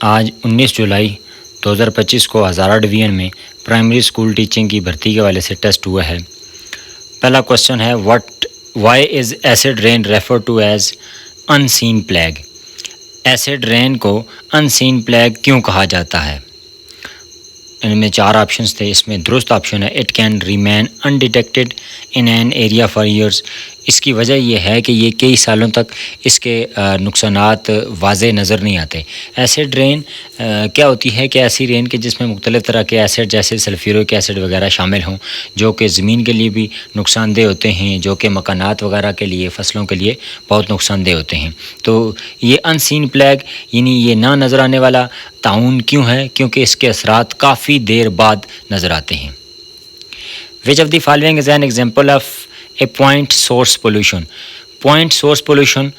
آج 19 جولائی 2025 کو ہزارہ ڈویژن میں پرائمری اسکول ٹیچنگ کی بھرتی کے حوالے سے ٹیسٹ ہوا ہے۔ پہلا کوسچن ہے why is acid rain refer to as unseen plague? Acid rain کو ان سین پلیگ کیوں کہا جاتا ہے؟ ان میں 4 آپشنز تھے، اس میں درست آپشن ہے it can remain undetected in an area for years. اس کی وجہ یہ ہے کہ یہ کئی سالوں تک اس کے نقصانات واضح نظر نہیں آتے۔ ایسڈ رین کیا ہوتی ہے کہ ایسی رین کے جس میں مختلف طرح کے ایسڈ جیسے سلفیورک ایسڈ وغیرہ شامل ہوں، جو کہ زمین کے لیے بھی نقصان دہ ہوتے ہیں، جو کہ مکانات وغیرہ کے لیے، فصلوں کے لیے بہت نقصان دہ ہوتے ہیں۔ تو یہ ان سین پلیگ یعنی یہ نہ نظر آنے والا تعاون کیوں ہے؟ کیونکہ اس کے اثرات کافی دیر بعد نظر آتے ہیں۔ Which of the following is an example of a point source pollution؟ Point source pollution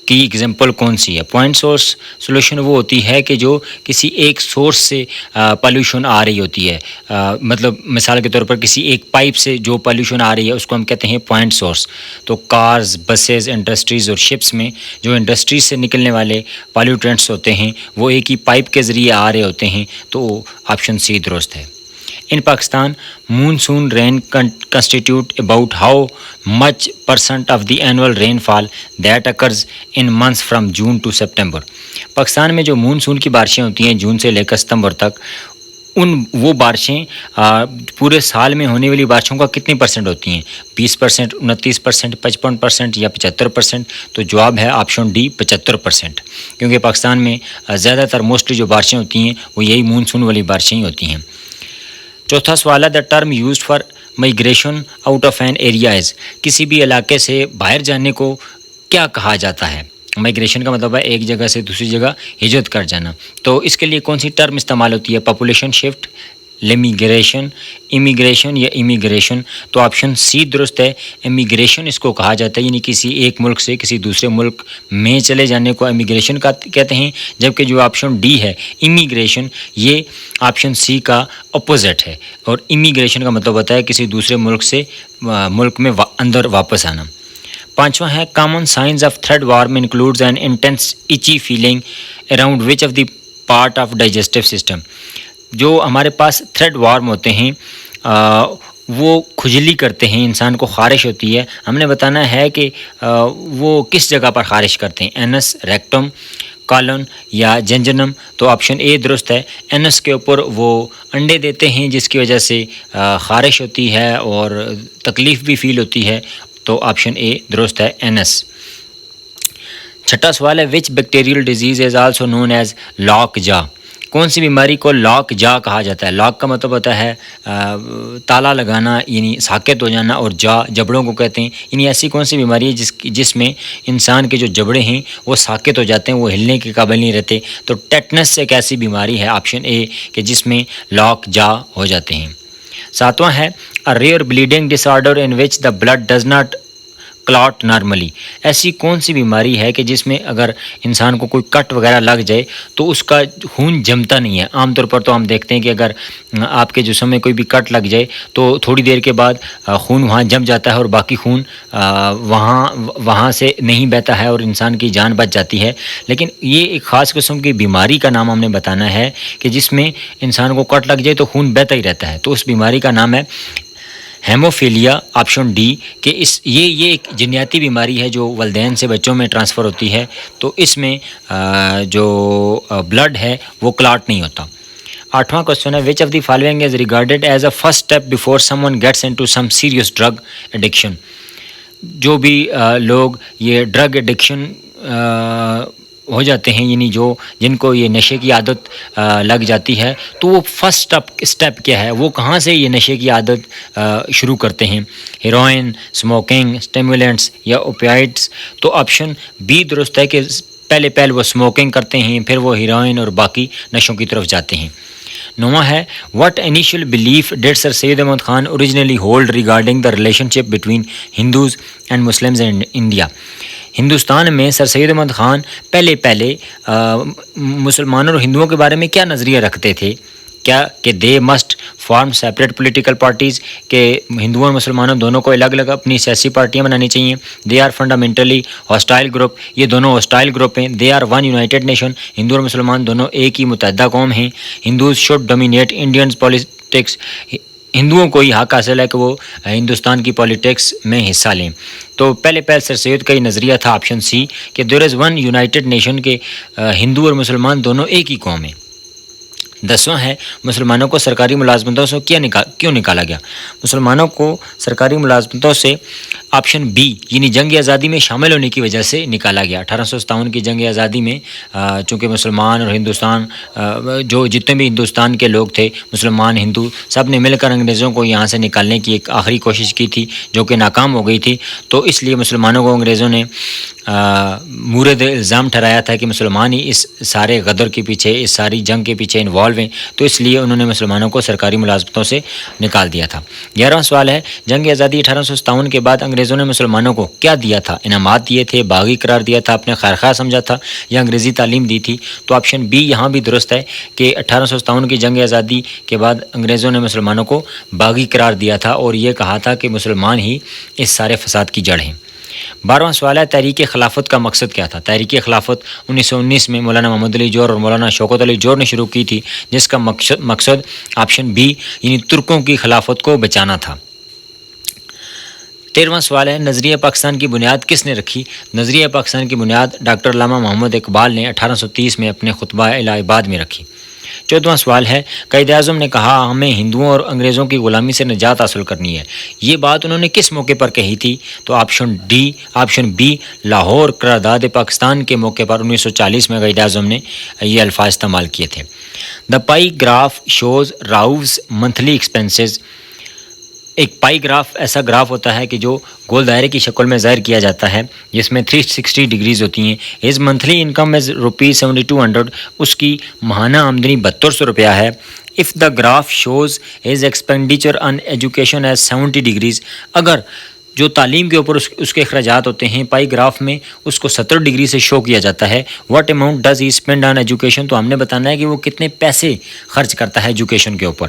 کی ایگزامپل کون سی ہے؟ پوائنٹ سورس سولوشن وہ ہوتی ہے کہ جو کسی ایک سورس سے پالوشن آ رہی ہوتی ہے، مطلب مثال کے طور پر کسی ایک پائپ سے جو پالوشن آ رہی ہے اس کو ہم کہتے ہیں پوائنٹ سورس۔ تو کارز، بسز، انڈسٹریز اور شپس میں جو انڈسٹریز سے نکلنے والے پالیوٹرینٹس ہوتے ہیں وہ ایک ہی پائپ کے ذریعے آ رہے ہوتے ہیں، تو آپشن سی درست ہے۔ In Pakistan, monsoon rain constitute about how much % of the annual rainfall that occurs in months from June to September؟ Pakistan میں جو مونسون کی بارشیں ہوتی ہیں جون سے لے کر ستمبر تک، وہ بارشیں پورے سال میں ہونے والی بارشوں کا کتنی % ہوتی ہیں؟ 20%، 29%، 55% یا 75%؟ تو جواب ہے آپشن ڈی 75%، کیونکہ پاکستان میں زیادہ تر موسٹلی جو بارشیں ہوتی ہیں وہ یہی مونسون والی بارشیں ہی ہوتی ہیں۔ چوتھا سوال ہے the term used for migration out of an area is? کسی بھی علاقے سے باہر جانے کو کیا کہا جاتا ہے؟ مائیگریشن کا مطلب ہے ایک جگہ سے دوسری جگہ ہجرت کر جانا، تو اس کے لیے کون سی ٹرم استعمال ہوتی ہے؟ پاپولیشن شفٹ، لیمیگریشن، امیگریشن یا امیگریشن؟ تو آپشن سی درست ہے، امیگریشن اس کو کہا جاتا ہے، یعنی کسی ایک ملک سے کسی دوسرے ملک میں چلے جانے کو امیگریشن کہتے ہیں، جبکہ جو آپشن ڈی ہے امیگریشن یہ آپشن سی کا اپوزٹ ہے، اور امیگریشن کا مطلب ہوتا ہے کسی دوسرے ملک سے ملک میں اندر واپس آنا۔ پانچواں ہے common signs of thread worm includes an intense itchy feeling around which of the part of digestive system? جو ہمارے پاس تھریڈ وارم ہوتے ہیں وہ کھجلی کرتے ہیں، انسان کو خارش ہوتی ہے، ہم نے بتانا ہے کہ وہ کس جگہ پر خارش کرتے ہیں، اینس، ریکٹم، کالن یا جنجنم؟ تو آپشن اے درست ہے، اینس کے اوپر وہ انڈے دیتے ہیں جس کی وجہ سے خارش ہوتی ہے اور تکلیف بھی فیل ہوتی ہے، تو آپشن اے درست ہے، اینس۔ چھٹا سوال ہے which bacterial disease is also known as lockjaw? کون سی بیماری کو لاک جا کہا جاتا ہے؟ لاک کا مطلب ہوتا ہے تالا لگانا، یعنی ساکت ہو جانا، اور جا جبڑوں کو کہتے ہیں، یعنی ایسی کون سی بیماری ہے جس میں انسان کے جو جبڑے ہیں وہ ساکت ہو جاتے ہیں، وہ ہلنے کے قابل نہیں رہتے؟ تو ٹیٹنس ایک ایسی بیماری ہے، آپشن اے، کہ جس میں لاک جا ہو جاتے ہیں۔ ساتواں ہے a rare bleeding disorder in which the blood does not client normally? ایسی کون سی بیماری ہے کہ جس میں اگر انسان کو کوئی کٹ وغیرہ لگ جائے تو اس کا خون جمتا نہیں ہے؟ عام طور پر تو ہم دیکھتے ہیں کہ اگر آپ کے جسم میں کوئی بھی کٹ لگ جائے تو تھوڑی دیر کے بعد خون وہاں جم جاتا ہے اور باقی خون وہاں سے نہیں بہتا ہے اور انسان کی جان بچ جاتی ہے، لیکن یہ ایک خاص قسم کی بیماری کا نام ہم نے بتانا ہے کہ جس میں انسان کو کٹ لگ جائے تو خون بہتا ہی رہتا ہے، تو اس بیماری کا نام ہے ہیموفیلیا، آپشن ڈی، کہ یہ ایک جنیاتی بیماری ہے جو والدین سے بچوں میں ٹرانسفر ہوتی ہے، تو اس میں جو بلڈ ہے وہ کلاٹ نہیں ہوتا۔ آٹھواں کوسچن ہے وچ of the following is regarded as a first step before some one gets into some serious drug addiction? جو بھی لوگ یہ ڈرگ ایڈکشن ہو جاتے ہیں، یعنی جن کو یہ نشے کی عادت لگ جاتی ہے، تو وہ فرسٹ اسٹیپ کیا ہے، وہ کہاں سے یہ نشے کی عادت شروع کرتے ہیں؟ ہیروئن، اسموکنگ، اسٹیمولینٹس یا اوپیائڈس؟ تو آپشن بی درست ہے کہ پہلے وہ اسموکنگ کرتے ہیں، پھر وہ ہیروئن اور باقی نشوں کی طرف جاتے ہیں۔ نواں ہے what initial belief did sir Syed Ahmad Khan originally hold regarding the relationship between Hindus and Muslims in India? Hindustan میں سر سید احمد خان پہلے مسلمانوں اور ہندوؤں کے بارے میں کیا نظریہ رکھتے تھے؟ کیا کہ they must form separate political parties کہ ہندوؤں اور مسلمانوں دونوں کو الگ الگ اپنی سیاسی پارٹیاں بنانی چاہیے. They are fundamentally hostile group, یہ دونوں ہاسٹائل گروپ ہیں. They are one united nation, Hindu اور مسلمان دونوں ایک ہی متحدہ قوم ہیں. Hindus should dominate Indians politics, ہندوؤں کو ہی حق حاصل ہے کہ وہ ہندوستان کی پالیٹکس میں حصہ لیں. تو پہلے سر سید کا یہ نظریہ تھا آپشن سی کہ دیر از ون یونائٹیڈ نیشن کے ہندو اور مسلمان دونوں ایک ہی قوم ہیں. 10واں ہے مسلمانوں کو سرکاری ملازمتوں سے کیوں نکالا گیا. مسلمانوں کو سرکاری ملازمتوں سے آپشن بی یعنی جنگ آزادی میں شامل ہونے کی وجہ سے نکالا گیا. 1857 کی جنگ آزادی میں چونکہ مسلمان اور ہندوستان جو جتنے بھی ہندوستان کے لوگ تھے, مسلمان ہندو سب نے مل کر انگریزوں کو یہاں سے نکالنے کی ایک آخری کوشش کی تھی جو کہ ناکام ہو گئی تھی. تو اس لیے مسلمانوں کو انگریزوں نے مورد الزام ٹھہرایا تھا کہ مسلمان ہی اس سارے غدر کے پیچھے, اس ساری جنگ کے پیچھے انوالو ہیں. تو اس لیے انہوں نے مسلمانوں کو سرکاری ملازمتوں سے نکال دیا تھا. 11واں سوال ہے جنگ آزادی 1857 کے بعد انگریزوں نے مسلمانوں کو کیا دیا تھا. انعامات دیے تھے, باغی قرار دیا تھا, اپنے خیرخواہ سمجھا تھا یا انگریزی تعلیم دی تھی. تو آپشن بی یہاں بھی درست ہے کہ 1857 کی جنگ آزادی کے بعد انگریزوں نے مسلمانوں کو باغی قرار دیا تھا اور یہ کہا تھا کہ مسلمان ہی اس سارے فساد کی جڑ ہیں. 12واں سوال ہے تحریک خلافت کا مقصد کیا تھا. تحریک خلافت 1919 میں مولانا محمد علی جوہر اور مولانا شوکت علی جوہر نے شروع کی تھی, جس کا مقصد آپشن بی یعنی ترکوں کی خلافت کو بچانا تھا. 13واں سوال ہے نظریہ پاکستان کی بنیاد کس نے رکھی. نظریہ پاکستان کی بنیاد ڈاکٹر علامہ محمد اقبال نے 1830 میں اپنے خطبہ الہ آباد میں رکھی. 14واں سوال ہے قائد اعظم نے کہا ہمیں ہندوؤں اور انگریزوں کی غلامی سے نجات حاصل کرنی ہے. یہ بات انہوں نے کس موقع پر کہی تھی. تو آپشن بی لاہور قرارداد پاکستان کے موقع پر 1940 میں قائد اعظم نے یہ الفاظ استعمال کیے تھے. The pie graph shows Rao's monthly expenses. ایک پائی گراف ایسا گراف ہوتا ہے کہ جو گول دائرے کی شکل میں ظاہر کیا جاتا ہے جس میں 360 ڈگریز ہوتی ہیں. ہز منتھلی انکم از ₹7200, اس کی ماہانہ آمدنی 7200 روپیہ ہے. If the graph shows his expenditure on education as 70 degrees, اگر جو تعلیم کے اوپر اس کے اخراجات ہوتے ہیں پائی گراف میں اس کو 70 ڈگری سے شو کیا جاتا ہے. What amount does he spend on education, تو ہم نے بتانا ہے کہ وہ کتنے پیسے خرچ کرتا ہے ایجوکیشن کے اوپر.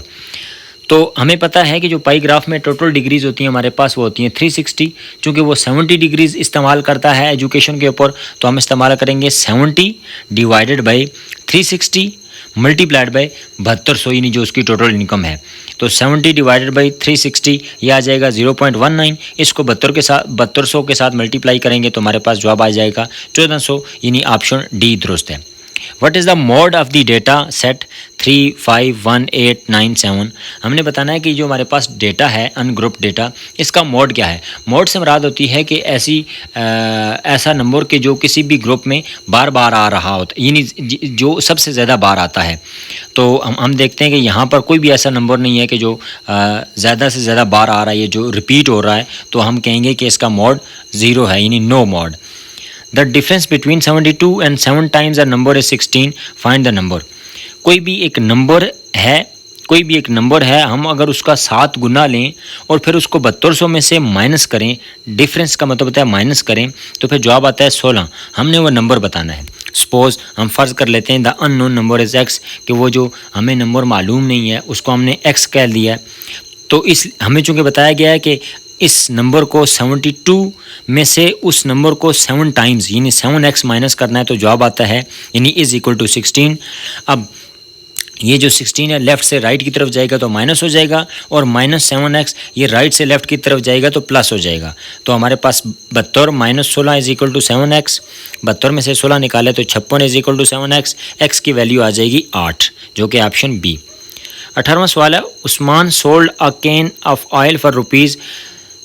تو ہمیں پتہ ہے کہ جو پائی گراف میں ٹوٹل ڈگریز ہوتی ہیں ہمارے پاس وہ ہوتی ہیں 360, چونکہ وہ 70 ڈگریز استعمال کرتا ہے ایجوکیشن کے اوپر, تو ہم استعمال کریں گے 70 ڈیوائڈڈ بائی 360 ملٹیپلائڈ بائی 7200 یعنی جو اس کی ٹوٹل انکم ہے. تو 70 ڈیوائڈڈ بائی 360 یہ آ جائے گا 0.19, اس کو 7200 کے ساتھ ملٹیپلائی کریں گے تو ہمارے پاس جواب آ جائے گا 1400 یعنی آپشن ڈی درست ہے. What is the mode of the data set 35187. ہم نے بتانا ہے کہ جو ہمارے پاس ڈیٹا ہے ان گروپ ڈیٹا, اس کا موڈ کیا ہے. موڈ سے مراد ہوتی ہے کہ ایسا نمبر کہ جو کسی بھی گروپ میں بار بار آ رہا ہوتا ہے, یعنی جو سب سے زیادہ بار آتا ہے. تو ہم دیکھتے ہیں کہ یہاں پر کوئی بھی ایسا نمبر نہیں ہے کہ جو زیادہ سے زیادہ بار آ رہا ہے, یہ جو ریپیٹ ہو رہا ہے, تو ہم کہیں گے کہ اس کا موڈ 0 ہے یعنی نو mood. The difference between 72 and 7 times a number is 16. Find the number. کوئی بھی ایک نمبر ہے ہم اگر اس کا 7 گنا لیں اور پھر اس کو 7200 میں سے مائنس کریں, ڈفرینس کا مطلب ہوتا ہے مائنس کریں, تو پھر جواب آتا ہے 16. ہم نے وہ نمبر بتانا ہے. سپوز ہم فرض کر لیتے ہیں دا ان نون نمبر از ایکس, کہ وہ جو ہمیں نمبر معلوم نہیں ہے اس کو ہم نے ایکس کہہ دیا ہے. تو ہمیں چونکہ بتایا گیا ہے کہ اس نمبر کو 72 میں سے اس نمبر کو 7 ٹائمز یعنی 7x مائنس کرنا ہے, تو جواب آتا ہے یعنی از اکول ٹو 16. اب یہ جو 16 ہے لیفٹ سے رائٹ کی طرف جائے گا تو مائنس ہو جائے گا, اور مائنس 7x یہ رائٹ سے لیفٹ کی طرف جائے گا تو پلس ہو جائے گا. تو ہمارے پاس 72 minus 16 is equal to 7x. 72 میں سے 16 نکالے تو 56 is equal to 7x. X کی ویلیو آ جائے گی 8, جو کہ آپشن بی. 18واں سوال ہے Usman sold a can of oil for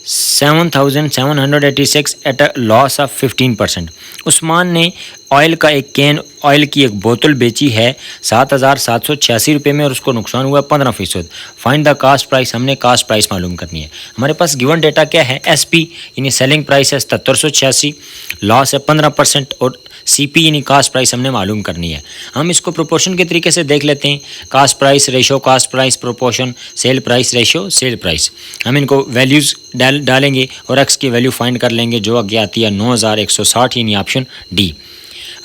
₹7,786 at a loss of 15%. Usman نے آئل کا ایک کین آئل کی ایک بوتل بیچی ہے 7,786 روپے میں اور اس کو نقصان ہوا 15%. Find the cost price. ہم نے کاسٹ پرائس معلوم کرنی ہے. ہمارے پاس گیون ڈیٹا کیا ہے, ایس پی یعنی سیلنگ پرائس ہے 7786, لاس ہے 15%, اور سی پی یعنی کاسٹ پرائس ہم نے معلوم کرنی ہے. ہم اس کو پروپورشن کے طریقے سے دیکھ لیتے ہیں. Cost price ratio cost price proportion, cell price ratio cell price. ہم ان کو ویلیوز ڈالیں گے اور ایکس کی ویلیو فائنڈ کر لیں گے جو آگے آتی ہے 9160 یعنی option D.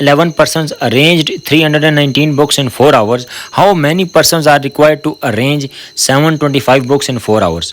11 persons arranged 319 books in 4 hours. How many persons are required to arrange 725 books in 4 hours?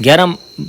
11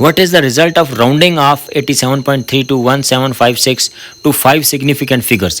What is the result of rounding off 87.3 to 1756 to 5 significant figures?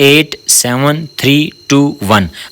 8, 7, 3, 2, 1।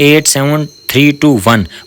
8, 7, 3, 2, 1,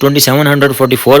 2744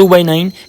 2/9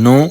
9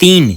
3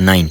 9।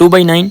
2/9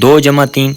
2 + 3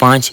5,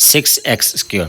6x²।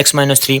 x - 3,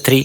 3,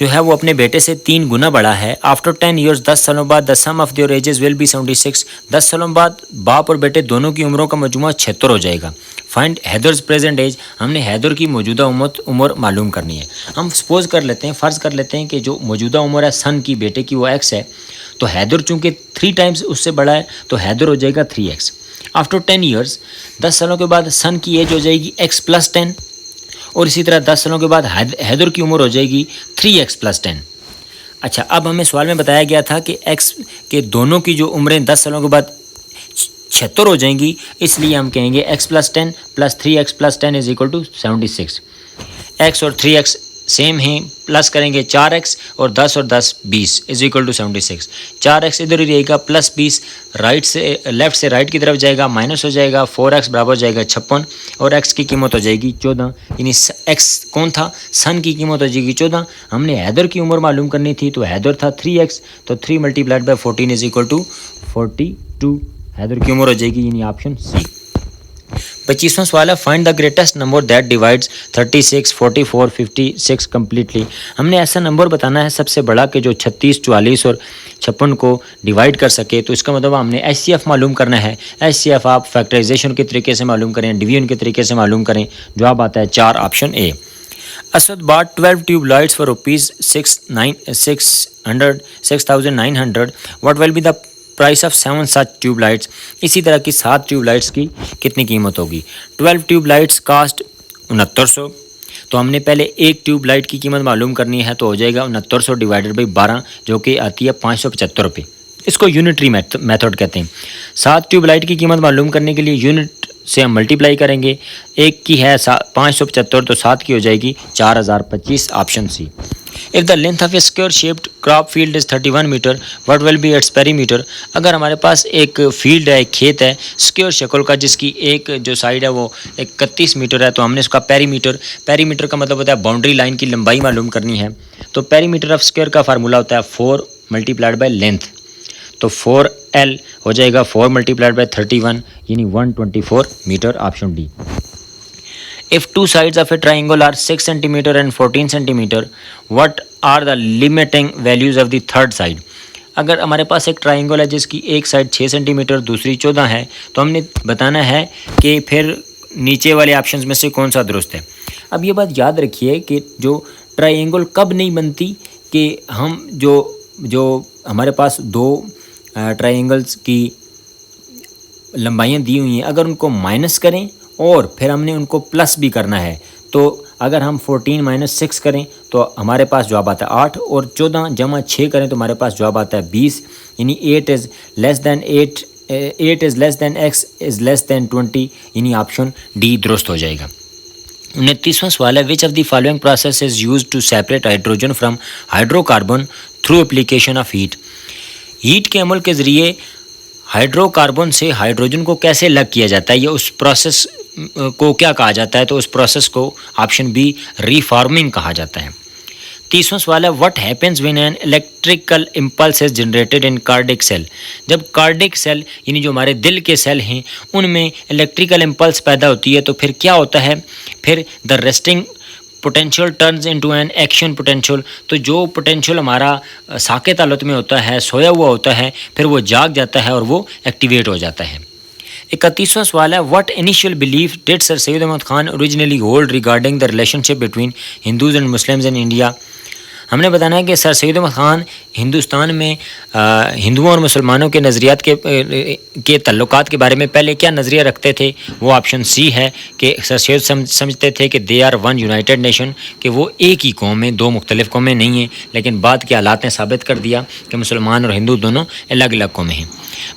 جو ہے وہ اپنے بیٹے سے 3 گنا بڑا ہے. آفٹر 10 ایئرس 10 سالوں بعد the sum of their ages will be 76. 10 سالوں بعد باپ اور بیٹے دونوں کی عمروں کا مجموعہ 76 ہو جائے گا. Find Haider's present age. ہم نے حیدر کی موجودہ عمر معلوم کرنی ہے. ہم سپوز کر لیتے ہیں, فرض کر لیتے ہیں کہ جو موجودہ عمر ہے سن کی, بیٹے کی, وہ ایکس ہے. تو حیدر چونکہ 3 ٹائمز اس سے بڑا ہے تو حیدر ہو جائے گا 3x. آفٹر 10 ایئرس 10 سالوں کے بعد سن کی ایج ہو جائے گی x + 10, اور اسی طرح 10 سالوں کے بعد حیدر کی عمر ہو جائے گی 3x + 10. اچھا, اب ہمیں سوال میں بتایا گیا تھا کہ x کے دونوں کی جو عمریں 10 سالوں کے بعد 76 ہو جائیں گی, اس لیے ہم کہیں گے x + 10 + 3x + 10 = 76. x اور 3x سیم ہیں, پلس کریں گے 4x اور 10 اور 10 20 = 76. 4x ادھر ہی رہے گا, پلس 20 رائٹ سے لیفٹ سے رائٹ کی طرف جائے گا, مائنس ہو جائے گا, 4x برابر ہو جائے گا 56, اور x کی قیمت ہو جائے گی 14. یعنی x کون تھا, سن کی قیمت ہو جائے گی 14. ہم نے حیدر کی عمر معلوم کرنی تھی, تو حیدر تھا 3x, تو 3 × 14 = 42. حیدر کی عمر ہو جائے گی, یعنی آپشن سی. 25واں سوال ہے, find the greatest number that divides 36, 44, 56 completely. ہم نے ایسا نمبر بتانا ہے سب سے بڑا کہ جو 36, 44 اور 56 کو ڈیوائڈ کر سکے. تو اس کا مطلب ہم نے ایچ سی ایف معلوم کرنا ہے. ایچ سی ایف آپ فیکٹرائزیشن کے طریقے سے معلوم کریں, ڈویژن کے طریقے سے معلوم کریں. جواب آتا ہے 4, option A. Asad bought 12 tube lights for ₹6,900. What will be the price of 7 such tube lights. اسی طرح کی 7 ٹیوب لائٹس کی کتنی قیمت ہوگی. 12 ٹیوب لائٹس کاسٹ 6900. تو ہم نے پہلے ایک ٹیوب لائٹ کی قیمت معلوم کرنی ہے, تو ہو جائے گا 6900 / 12, جو کہ آتی ہے 575 روپے. اس کو یونٹری میتھڈ کہتے ہیں. 7 ٹیوب لائٹ کی قیمت معلوم کرنے کے لیے یونٹ سے ہم ملٹیپلائی کریں گے. ایک کی ہے 575, تو 7 کی ہو جائے گی 4025, option C. If the length of a square shaped crop field is 31 meter, what will be its perimeter? اگر ہمارے پاس ایک فیلڈ ہے, ایک کھیت ہے اسکیور شکل کا, جس کی ایک جو سائڈ ہے وہ 31 میٹر ہے, تو ہم نے اس کا پیری میٹر کا مطلب ہوتا ہے باؤنڈری لائن کی لمبائی معلوم کرنی ہے. تو پیری میٹر آف اسکیور کا فارمولا ہوتا ہے 4 × لینتھ. تو 4L ہو جائے گا 4 × 31, یعنی 124 metre, option D. If two sides of a triangle are 6 cm and 14 cm, what are the limiting values of the third side? اگر ہمارے پاس ایک ٹرائنگل ہے جس کی ایک سائڈ 6 سینٹی میٹر دوسری 14 ہے, تو ہم نے بتانا ہے کہ پھر نیچے والے آپشنز میں سے کون سا درست ہے. اب یہ بات یاد رکھیے کہ جو ٹرائنگل کب نہیں بنتی کہ ہم جو ہمارے پاس 2 ٹرائنگلز کی لمبائیاں دی ہوئی ہیں, اگر ان کو مائنس کریں اور پھر ہم نے ان کو پلس بھی کرنا ہے, تو اگر ہم 14 - 6 کریں تو ہمارے پاس جواب آتا ہے 8, اور 14 × 6 کریں تو ہمارے پاس جواب آتا ہے 20, یعنی 8 is less than x is less than 20, یعنی آپشن ڈی درست ہو جائے گا. 29واں سوال ہے, which of the following process is used to separate hydrogen from hydrocarbon through application of heat? Heat کے عمل کے ذریعے ہائیڈرو کاربن سے ہائیڈروجن کو کیسے الگ کیا جاتا ہے, یا اس پروسیس کو کیا کہا جاتا ہے؟ تو اس پروسیس کو آپشن بی ری فارمنگ کہا جاتا ہے. 30واں سوال ہے, what happens when an electrical impulse is generated in cardiac cell. جب کارڈک سیل یعنی جو ہمارے دل کے سیل ہیں ان میں الیکٹریکل امپلس پیدا ہوتی ہے, تو پھر کیا ہوتا ہے, پھر the resting potential turns into an action potential. تو جو پوٹینشیل ہمارا ساکت حالت میں ہوتا ہے, سویا ہوا ہوتا ہے, پھر وہ جاگ جاتا ہے اور وہ ایکٹیویٹ ہو جاتا ہے. 31واں سوال ہے, what initial belief did sir Syed Ahmad Khan originally hold regarding the relationship between Hindus and Muslims in India. ہم نے بتانا ہے کہ سر سید احمد خان ہندوستان میں ہندوؤں اور مسلمانوں کے نظریات کے تعلقات کے بارے میں پہلے کیا نظریہ رکھتے تھے. وہ آپشن سی ہے کہ سر سید سمجھتے تھے کہ they are one united nation, کہ وہ ایک ہی قوم ہیں, 2 مختلف قومیں نہیں ہیں. لیکن بعد کے حالات نے ثابت کر دیا کہ مسلمان اور ہندو دونوں الگ الگ قومیں ہیں.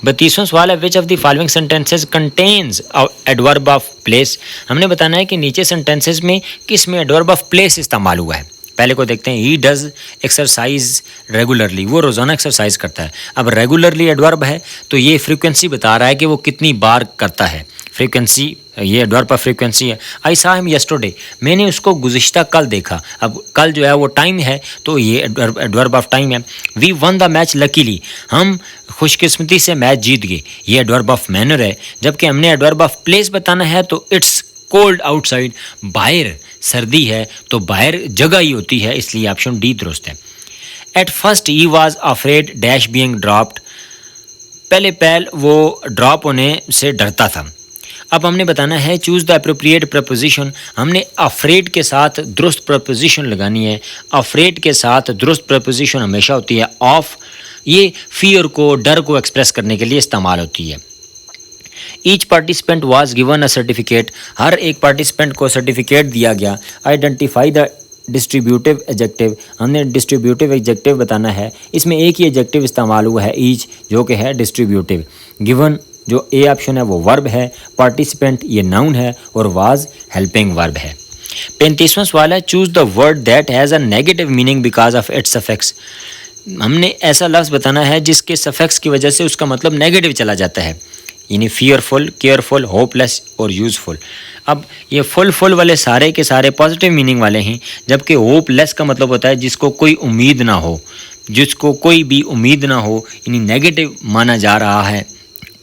32واں سوال ہے, وچ of the following sentences contains adverb of place. ہم نے بتانا ہے کہ نیچے سینٹینسز میں کس میں ایڈورب آف پلیس استعمال ہوا ہے. پہلے کو دیکھتے ہیں, ہی ڈز ایکسرسائز ریگولرلی, وہ روزانہ ایکسرسائز کرتا ہے. اب ریگولرلی ایڈورب ہے تو یہ فریکوینسی بتا رہا ہے کہ وہ کتنی بار کرتا ہے. فریکوینسی, یہ ایڈورب آف فریکوینسی ہے. آئی سا ہم یسٹرڈے, میں نے اس کو گزشتہ کل دیکھا. اب کل جو ہے وہ ٹائم ہے, تو یہ ایڈورب آف ٹائم ہے. وی ون دا میچ لکیلی, ہم خوش قسمتی سے میچ جیت گئے, یہ ایڈورب آف مینر ہے. جبکہ ہم نے ایڈورب آف پلیس بتانا ہے, تو اٹس کولڈ آؤٹ سائڈ, باہر سردی ہے تو باہر جگہ ہی ہوتی ہے, اس لیے آپشن ڈی درست ہے. At first he was afraid dash being dropped, پہلے پہل وہ ڈراپ ہونے سے ڈرتا تھا. اب ہم نے بتانا ہے چوز دا اپروپریٹ پرپوزیشن, ہم نے افریڈ کے ساتھ درست پرپوزیشن لگانی ہے. افریڈ کے ساتھ درست پرپوزیشن ہمیشہ ہوتی ہے آف, یہ فیئر کو, ڈر کو ایکسپریس کرنے کے لیے استعمال ہوتی ہے. Each participant was given a certificate, ہر ایک پارٹیسپینٹ کو سرٹیفکیٹ دیا گیا. آئیڈینٹیفائی دا ڈسٹریبیوٹیو ایجیکٹیو, ہم نے ڈسٹریبیوٹیو ایجیکٹیو بتانا ہے, اس میں ایک ہی ایجیکٹیو استعمال ہوا ہے ایچ, جو کہ ہے ڈسٹریبیوٹیو. گیون جو اے آپشن ہے وہ ورب ہے, پارٹیسپینٹ یہ ناؤن ہے, اور واز ہیلپنگ ورب ہے. 35واں سوال ہے choose the word that has a negative meaning because of its suffix, ہم نے ایسا لفظ بتانا ہے جس کے سفکس کی وجہ سے اس کا مطلب نیگیٹو چلا جاتا ہے, یعنی فیئرفل, کیئرفل, ہوپ لیس اور یوزفل. اب یہ فل والے سارے کے سارے پازیٹیو میننگ والے ہیں, جبکہ ہوپ لیس کا مطلب ہوتا ہے جس کو کوئی امید نہ ہو, جس کو کوئی بھی امید نہ ہو, یعنی نیگیٹو مانا جا رہا ہے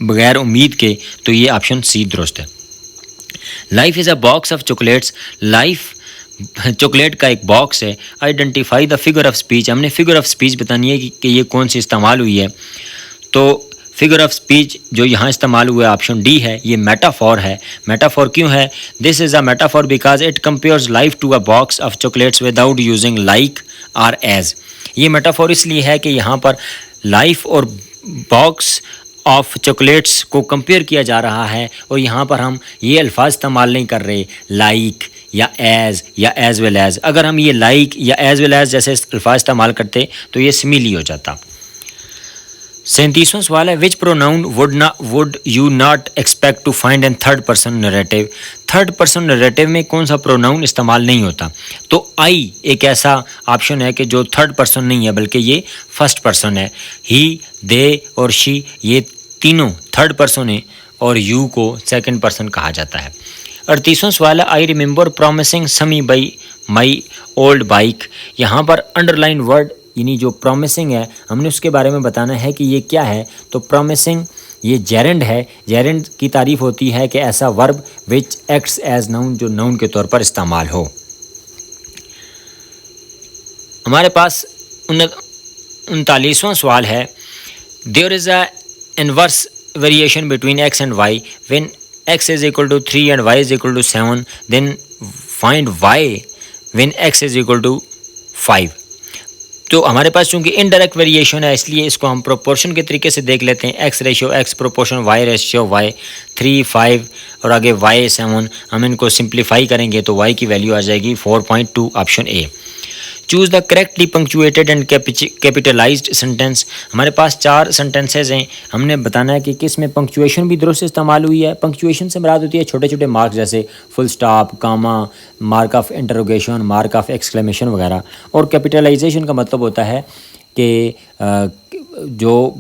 بغیر امید کے, تو یہ آپشن سی درست ہے. Life is a box of chocolates, life chocolate کا ایک باکس ہے. Identify the figure of speech, ہم نے فگر آف اسپیچ بتانی ہے کہ یہ کون سی استعمال ہوئی ہے. تو فگر آف اسپیچ جو یہاں استعمال ہوا ہے آپشن ڈی ہے, یہ میٹافور ہے. میٹافور کیوں ہے؟ This is a metaphor because it compares life to a box of chocolates without using like or as. یہ میٹافور اس لیے ہے کہ یہاں پر لائف اور باکس آف چاکلیٹس کو کمپیئر کیا جا رہا ہے, اور یہاں پر ہم یہ الفاظ استعمال نہیں کر رہے لائک یا ایز ویل ایز. اگر ہم یہ لائک یا ایز ویل ایز جیسے الفاظ استعمال کرتے تو یہ سمیلی ہو جاتا. 37واں سوال ہے which pronoun would you not expect to find in third person narrative, third person narrative میں کون سا پروناؤن استعمال نہیں ہوتا؟ تو آئی ایک ایسا آپشن ہے کہ جو تھرڈ پرسن نہیں ہے بلکہ یہ فرسٹ پرسن ہے. ہی, دے اور شی یہ تینوں تھرڈ پرسن ہیں, اور یو کو سیکنڈ پرسن کہا جاتا ہے. 38واں سوال ہے I remember promising Sumi by my old bike, یہاں پر انڈر لائن ورڈ یعنی جو پرومسنگ ہے ہم نے اس کے بارے میں بتانا ہے کہ یہ کیا ہے. تو پرومسنگ یہ جیرنڈ ہے. جیرنڈ کی تعریف ہوتی ہے کہ ایسا ورب وچ ایکٹس ایز ناؤن, جو ناؤن کے طور پر استعمال ہو. ہمارے پاس 39واں سوال ہے there is an inverse variation between X and Y when X is equal to 3 and Y is equal to 7 then find Y when X is equal to 5. تو ہمارے پاس چونکہ انڈائریکٹ ویریشن ہے اس لیے اس کو ہم پروپورشن کے طریقے سے دیکھ لیتے ہیں. X ratio x proportion y ratio y, 3 5 اور آگے وائی 7. ہم ان کو سمپلیفائی کریں گے تو وائی کی ویلیو آ جائے گی 4.2 option A. Choose the correctly punctuated and capitalised sentence, ہمارے پاس 4 سینٹینسز ہیں. ہم نے بتانا ہے کہ کس میں پنکچویشن بھی درست استعمال ہوئی ہے. پنکچویشن سے مراد ہوتی ہے چھوٹے چھوٹے مارکس جیسے full stop, comma, mark of interrogation, mark of exclamation وغیرہ. اور کیپیٹلائزیشن کا مطلب ہوتا ہے کہ جو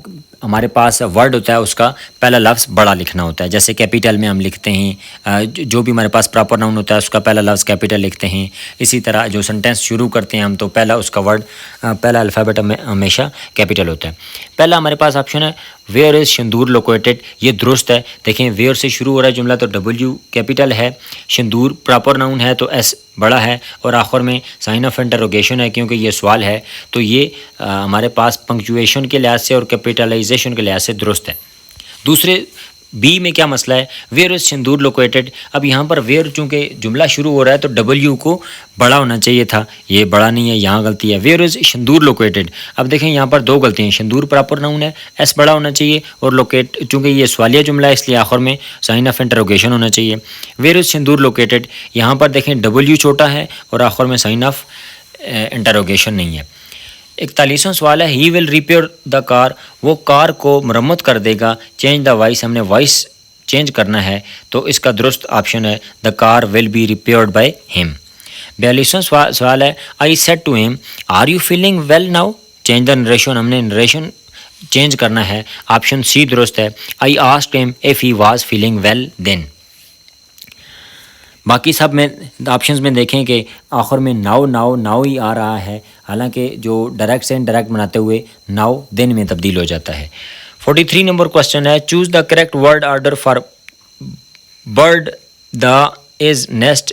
ہمارے پاس ورڈ ہوتا ہے اس کا پہلا لفظ بڑا لکھنا ہوتا ہے. جیسے کیپیٹل میں ہم لکھتے ہیں, جو بھی ہمارے پاس پراپر ناؤن ہوتا ہے اس کا پہلا لفظ کیپیٹل لکھتے ہیں. اسی طرح جو سنٹینس شروع کرتے ہیں ہم تو پہلا اس کا ورڈ پہلا الفابیٹ ہمیشہ کیپیٹل ہوتا ہے. پہلا ہمارے پاس آپشن ہے ویئر از شندور لوکیٹڈ, یہ درست ہے. دیکھیں ویئر سے شروع ہو رہا ہے جملہ تو ڈبلیو کیپیٹل ہے, شندور پراپر ناؤن ہے تو ایس بڑا ہے, اور آخر میں سائن آف انٹروگیشن ہے کیونکہ یہ سوال ہے. تو یہ ہمارے پاس پنکچویشن کے لحاظ سے اور کیپیٹلائزیشن کے لحاظ سے درست ہے. دوسرے بی میں کیا مسئلہ ہے ویئر از شندور لوکیٹڈ. اب یہاں پر ویئر چونکہ جملہ شروع ہو رہا ہے تو ڈبلیو کو بڑا ہونا چاہیے تھا, یہ بڑا نہیں ہے, یہاں غلطی ہے. ویئر از شندور لوکیٹڈ, اب دیکھیں یہاں پر 2 غلطی ہیں. شندور پراپر ناؤن ہے, ایس بڑا ہونا چاہیے, اور لوکیٹ چونکہ یہ سوالیہ جملہ ہے اس لیے آخر میں سائن آف انٹروگیشن ہونا چاہیے. ویئر از شندور لوکیٹڈ, یہاں پر دیکھیں ڈبلیو چھوٹا ہے اور آخر میں سائن آف انٹروگیشن نہیں ہے. 41واں سوال ہے ہی ول ریپیئر دا کار, وہ کار کو مرمت کر دے گا. چینج دا وائس, ہم نے وائس چینج کرنا ہے تو اس کا درست آپشن ہے the car will be repaired by him. 42واں سوال ہے I said to him are you feeling well now, change the narration, ہم نے نریشن چینج کرنا ہے. آپشن سی درست ہے. I asked him if he was feeling well then. باقی سب میں آپشنز میں دیکھیں کہ آخر میں ناؤ ہی آ رہا ہے, حالانکہ جو ڈائریکٹ سے انڈائریکٹ بناتے ہوئے ناؤ دین میں تبدیل ہو جاتا ہے. 43 نمبر کوسچن ہے choose the correct word order for bird the is nest